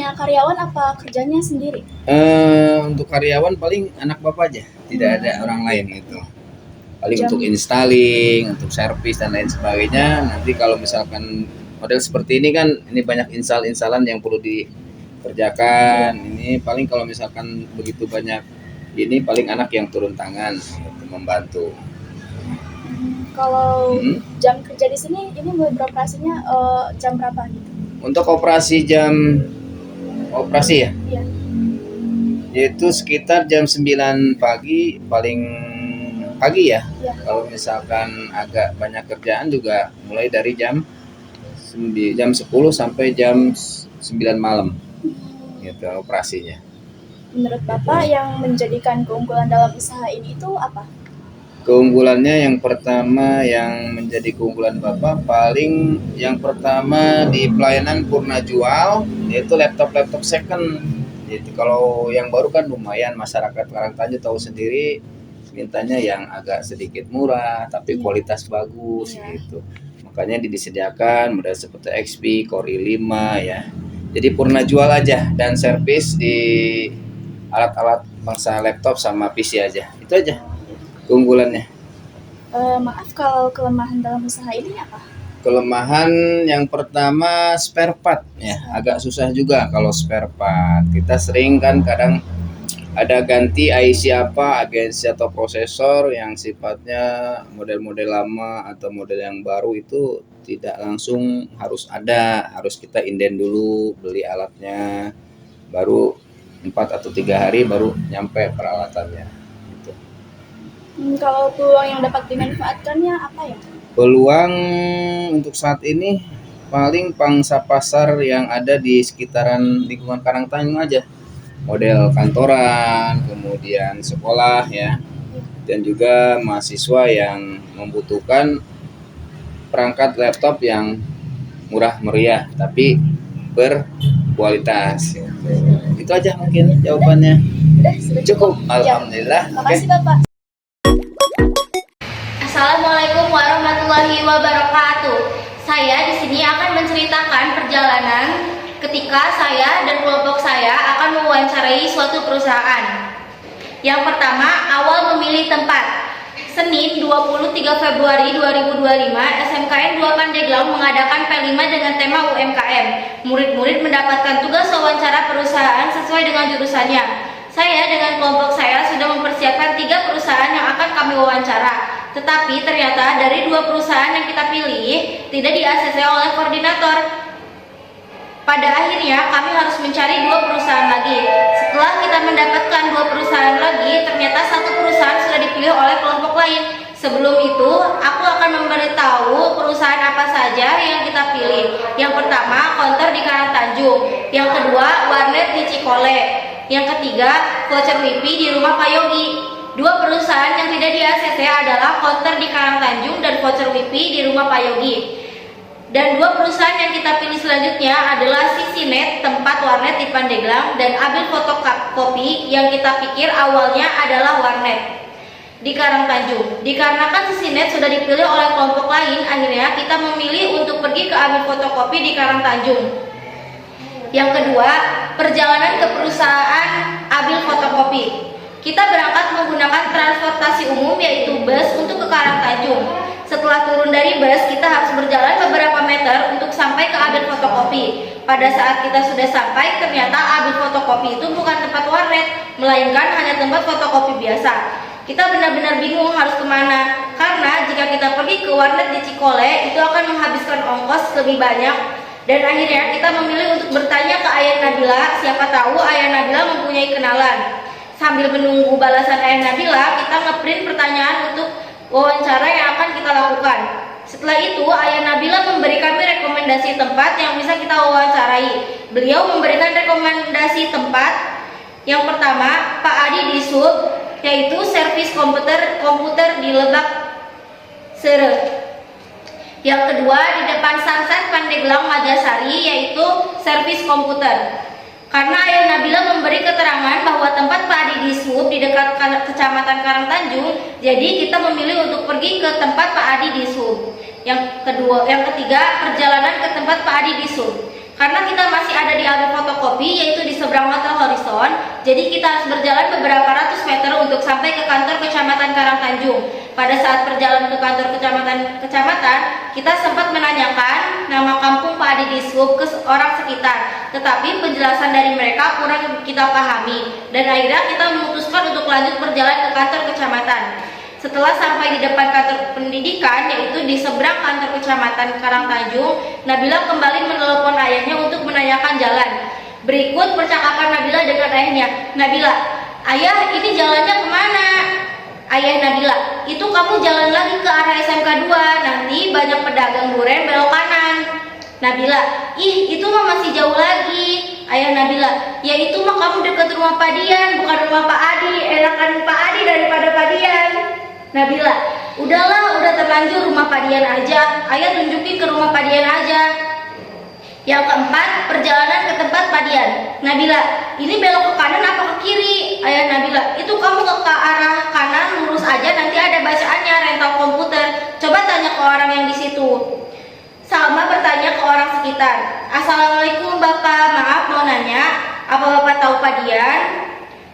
hanya karyawan apa kerjanya sendiri? Untuk karyawan paling anak bapak aja, tidak ada orang lain itu. Paling Jam. untuk installing, untuk servis dan lain sebagainya. Nanti kalau misalkan model seperti ini kan, ini banyak install-installan yang perlu dikerjakan. Ini paling kalau misalkan begitu banyak, ini paling anak yang turun tangan untuk membantu. Kalau jam kerja di sini ini beroperasinya jam berapa gitu? Untuk operasi ya, Iya. yaitu sekitar jam 9 pagi, paling pagi ya. Iya. Kalau misalkan agak banyak kerjaan juga mulai dari jam 10 sampai jam 9 malam gitu operasinya. Menurut Bapak yang menjadikan keunggulan dalam usaha ini itu apa? Keunggulannya yang pertama, yang menjadi keunggulan Bapak paling yang pertama di pelayanan purna jual, yaitu laptop second. Jadi kalau yang baru kan lumayan, masyarakat Karangtanjung tahu sendiri mintanya yang agak sedikit murah tapi kualitas bagus gitu. Makanya disediakan model seperti XP, Core i5 ya. Jadi purna jual aja dan servis di alat-alat bangsa laptop sama PC aja. Itu aja keunggulannya. Maaf, kalau kelemahan dalam usaha ini apa? Kelemahan yang pertama spare part ya, agak susah juga kalau spare part. Kita sering kan kadang ada ganti IC agensi atau prosesor yang sifatnya model-model lama atau model yang baru itu tidak langsung harus kita inden dulu, beli alatnya, baru 4 atau 3 hari baru nyampe peralatannya. Kalau peluang yang dapat dimanfaatkannya apa ya? Peluang untuk saat ini paling pangsa pasar yang ada di sekitaran lingkungan Karangtanjung aja, model kantoran, kemudian sekolah ya, dan juga mahasiswa yang membutuhkan perangkat laptop yang murah meriah tapi berkualitas. Itu aja mungkin jawabannya. Sudah cukup. Alhamdulillah. Makasih Bapak. Assalamualaikum warahmatullahi wabarakatuh. Saya di sini akan menceritakan perjalanan ketika saya dan kelompok saya akan mewawancarai suatu perusahaan. Yang pertama, awal memilih tempat. Senin 23 Februari 2025, SMKN 2 Pandeglang mengadakan P5 dengan tema UMKM. Murid-murid mendapatkan tugas wawancara perusahaan sesuai dengan jurusannya. Saya dengan kelompok saya sudah mempersiapkan 3 perusahaan yang akan kami wawancara. Tetapi ternyata dari 2 perusahaan yang kita pilih tidak di-ACC oleh koordinator. Pada akhirnya kami harus mencari 2 perusahaan lagi. Setelah kita mendapatkan 2 perusahaan lagi, ternyata 1 perusahaan sudah dipilih oleh kelompok lain. Sebelum itu, aku akan memberitahu perusahaan apa saja yang kita pilih. Yang pertama, Counter di Karangtanjung. Yang kedua, Warnet di Cikole. Yang ketiga, voucher WiFi di rumah Pak Yogi. 2 perusahaan yang tidak di-ACC adalah Counter di Karangtanjung dan voucher WiFi di rumah Pak Yogi. Dan 2 perusahaan yang kita pilih selanjutnya adalah Sisinet, tempat warnet di Pandeglang, dan Abil Fotokopi yang kita pikir awalnya adalah warnet di Karangtanjung. Dikarenakan Sisinet sudah dipilih oleh kelompok lain, akhirnya kita memilih untuk pergi ke Abil Fotokopi di Karangtanjung. Yang kedua, perjalanan ke perusahaan Abil Fotokopi. Kita berangkat menggunakan transportasi umum yaitu bus untuk ke Karangtanjung. Setelah turun dari bus, kita harus berjalan beberapa meter untuk sampai ke Abil Fotokopi. Pada saat kita sudah sampai, ternyata Abil Fotokopi itu bukan tempat warnet, melainkan hanya tempat fotokopi biasa. Kita benar-benar bingung harus kemana, karena jika kita pergi ke warnet di Cikole, itu akan menghabiskan ongkos lebih banyak. Dan akhirnya kita memilih untuk bertanya ke Ayah Nabila, siapa tahu Ayah Nabila mempunyai kenalan. Sambil menunggu balasan Ayah Nabila, kita ngeprint pertanyaan untuk wawancara yang akan kita lakukan. Setelah itu, Ayah Nabila memberi kami rekomendasi tempat yang bisa kita wawancarai. Beliau memberikan rekomendasi tempat yang pertama, Pak Adi di Sub, yaitu servis komputer di Lebak Sere. Yang kedua, di depan Sunset Pandeglang Majasari, yaitu servis komputer. Karena Ayah Nabila memberi keterangan bahwa tempat Pak Adi di Sub di dekat Kecamatan Karangtanjung, jadi kita memilih untuk pergi ke tempat Pak Adi di Sub. Yang ketiga, perjalanan ke tempat Pak Adi di Sub. Karena kita masih ada di alur fotokopi, yaitu di seberang mata horizon, jadi kita harus berjalan beberapa ratus meter untuk sampai ke kantor Kecamatan Karangtanjung. Pada saat perjalanan ke kantor kecamatan, kita sempat menanyakan nama kampung Pak Adi di Sub ke orang sekitar, tetapi penjelasan dari mereka kurang kita pahami, dan akhirnya kita memutuskan untuk lanjut berjalan ke kantor kecamatan. Setelah sampai di depan kantor pendidikan, yaitu di seberang kantor Kecamatan Karangtanjung, Nabila kembali menelepon ayahnya untuk menanyakan jalan. Berikut percakapan Nabila dengan ayahnya. Nabila, ayah, ini jalannya kemana? Ayah Nabila, itu kamu jalan lagi ke arah SMK 2, nanti banyak pedagang durian belok kanan. Nabila, ih itu mah masih jauh lagi. Ayah Nabila, ya itu mah kamu dekat rumah Pak Dian, bukan rumah Pak Adi. Enakan Pak Adi daripada Pak Dian. Nabila, udahlah, udah terlanjur rumah Pak Dian aja. Ayah tunjukin ke rumah Pak Dian aja. Yang keempat, perjalanan ke tempat Pak Dian. Nabila, ini belok ke kanan apa ke kiri? Ayah Nabila, itu kamu ke arah kanan lurus aja, nanti ada bacaannya rental komputer. Coba tanya ke orang yang di situ. Salma bertanya ke orang sekitar. Assalamualaikum Bapak, maaf mau nanya, apa Bapak tahu Pak Dian?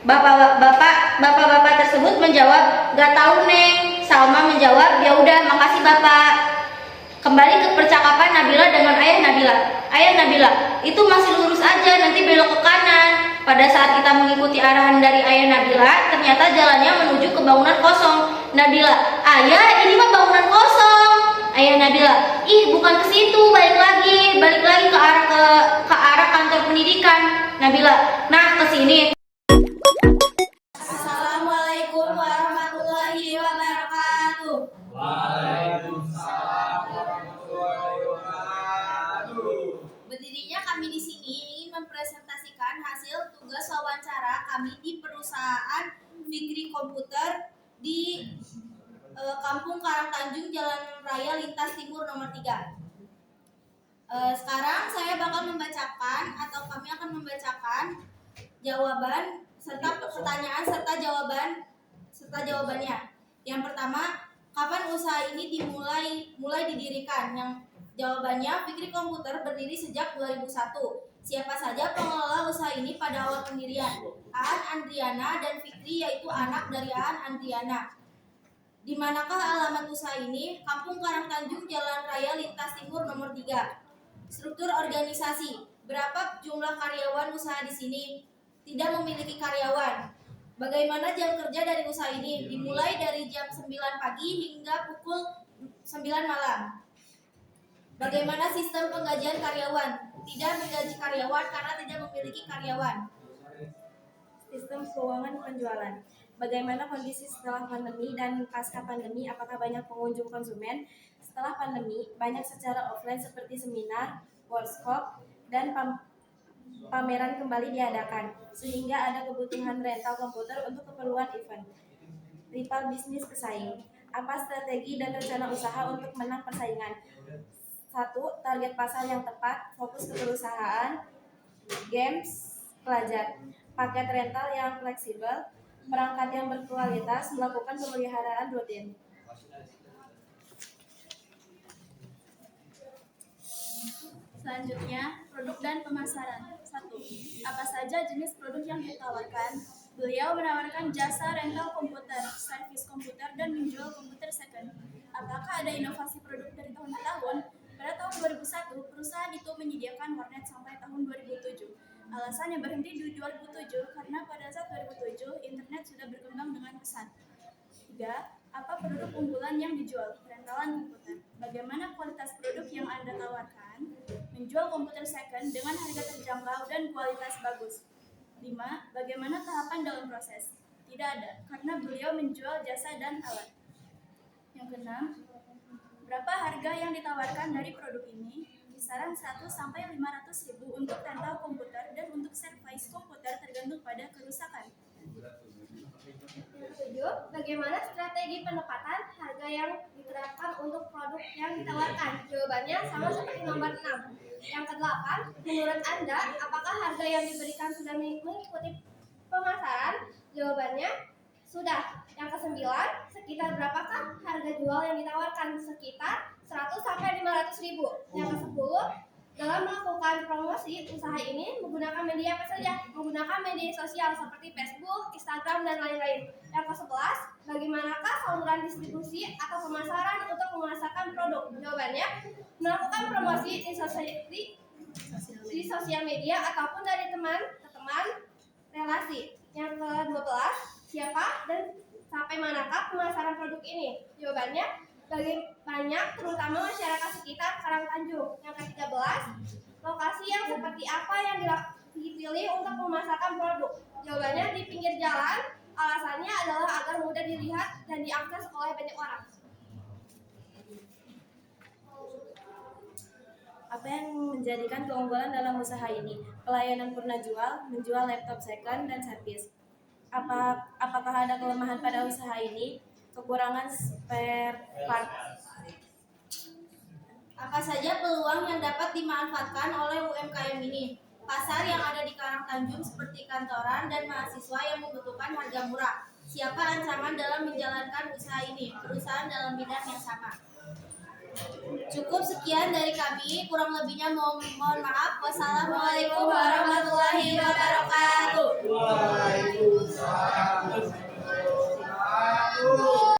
Bapak tersebut menjawab, gak tahu Neng. Salma menjawab, ya udah, makasih Bapak. Kembali ke percakapan Nabila dengan ayah Nabila. Ayah Nabila, itu masih lurus aja, nanti belok ke kanan. Pada saat kita mengikuti arahan dari ayah Nabila, ternyata jalannya menuju ke bangunan kosong. Nabila, ayah, ini mah bangunan kosong. Ayah Nabila, ih bukan ke situ, balik lagi ke arah kantor pendidikan. Nabila, nah ke sini. Assalamualaikum warahmatullahi wabarakatuh. Waalaikumsalam warahmatullahi wabarakatuh. Berdirinya kami di sini ingin mempresentasikan hasil tugas wawancara kami di perusahaan Fikri Komputer di Kampung Karangtanjung, Jalan Raya Lintas Timur nomor 3. Sekarang saya bakal membacakan atau kami akan membacakan jawaban serta pertanyaan serta jawabannya. Yang pertama, kapan usaha ini mulai didirikan? Yang jawabannya, Fikri Komputer berdiri sejak 2001. Siapa saja pengelola usaha ini pada awal pendirian? Aan Andriana dan Fikri, yaitu anak dari Aan Andriana. Di manakah alamat usaha ini? Kampung Karangtanjung, Jalan Raya Lintas Timur nomor 3. Struktur organisasi. Berapa jumlah karyawan usaha di sini? Tidak memiliki karyawan. Bagaimana jam kerja dari usaha ini? Dimulai dari jam 9 pagi hingga pukul 9 malam. Bagaimana sistem penggajian karyawan? Tidak menggaji karyawan karena tidak memiliki karyawan. Sistem keuangan penjualan. Bagaimana kondisi setelah pandemi dan pasca pandemi? Apakah banyak pengunjung konsumen? Setelah pandemi, banyak secara offline seperti seminar, workshop, dan pameran kembali diadakan, sehingga ada kebutuhan rental komputer untuk keperluan event. Rival bisnis pesaing. Apa strategi dan rencana usaha untuk menang persaingan? 1. Target pasar yang tepat, fokus ke perusahaan, games, pelajar, paket rental yang fleksibel, perangkat yang berkualitas, melakukan pemeliharaan rutin. Selanjutnya, produk dan pemasaran. 1. Apa saja jenis produk yang ditawarkan? Beliau menawarkan jasa rental komputer, servis komputer, dan menjual komputer second. Apakah ada inovasi produk dari tahun ke tahun? Pada tahun 2001, perusahaan itu menyediakan warnet sampai tahun 2007. Alasannya berhenti di 2007 karena pada saat 2007 internet sudah berkembang dengan pesat. 3. Apa produk unggulan yang dijual? Rentalan komputer. Bagaimana kualitas produk yang Anda tawarkan? Menjual komputer second dengan harga terjangkau dan kualitas bagus. 5. Bagaimana tahapan dalam proses? Tidak ada, karena beliau menjual jasa dan alat. Yang keenam, berapa harga yang ditawarkan dari produk ini? Kisaran 100 sampai 500 ribu untuk rental komputer dan untuk servis komputer tergantung pada kerusakan. 7. Bagaimana strategi penempatan harga yang diterapkan untuk produk yang ditawarkan? Jawabannya sama seperti nomor 6. Yang ke-8, menurut Anda, apakah harga yang diberikan sudah mengikuti pemasaran? Jawabannya sudah. Yang ke-9, sekitar berapakah harga jual yang ditawarkan? Sekitar 100 sampai 500 ribu. Yang ke-10, Dalam melakukan promosi usaha ini menggunakan media apa saja? Menggunakan media sosial seperti Facebook, Instagram, dan lain-lain. Yang ke-11, bagaimanakah saluran distribusi atau pemasaran untuk memasarkan produk? Jawabannya, melakukan promosi di sosial media ataupun dari teman ke teman relasi. Yang ke-12, siapa dan sampai manakah pemasaran produk ini? Jawabannya, bagi banyak terutama masyarakat sekitar Karangtanjung. Yang ke-13, lokasi yang seperti apa yang dipilih untuk memasarkan produk? Jawabannya, di pinggir jalan. Alasannya adalah agar mudah dilihat dan diakses oleh banyak orang. Apa yang menjadikan keunggulan dalam usaha ini? Pelayanan purna jual, menjual laptop second dan servis. Apakah ada kelemahan pada usaha ini? Kekurangan spare part. Apa saja peluang yang dapat dimanfaatkan oleh UMKM ini? Pasar yang ada di Karangtanjung seperti kantoran dan mahasiswa yang membutuhkan harga murah. Siapa ancaman dalam menjalankan usaha ini? Perusahaan dalam bidang yang sama. Cukup sekian dari kami, kurang lebihnya mohon maaf. Wassalamualaikum warahmatullahi wabarakatuh. Waalaikumsalam warahmatullahi wabarakatuh.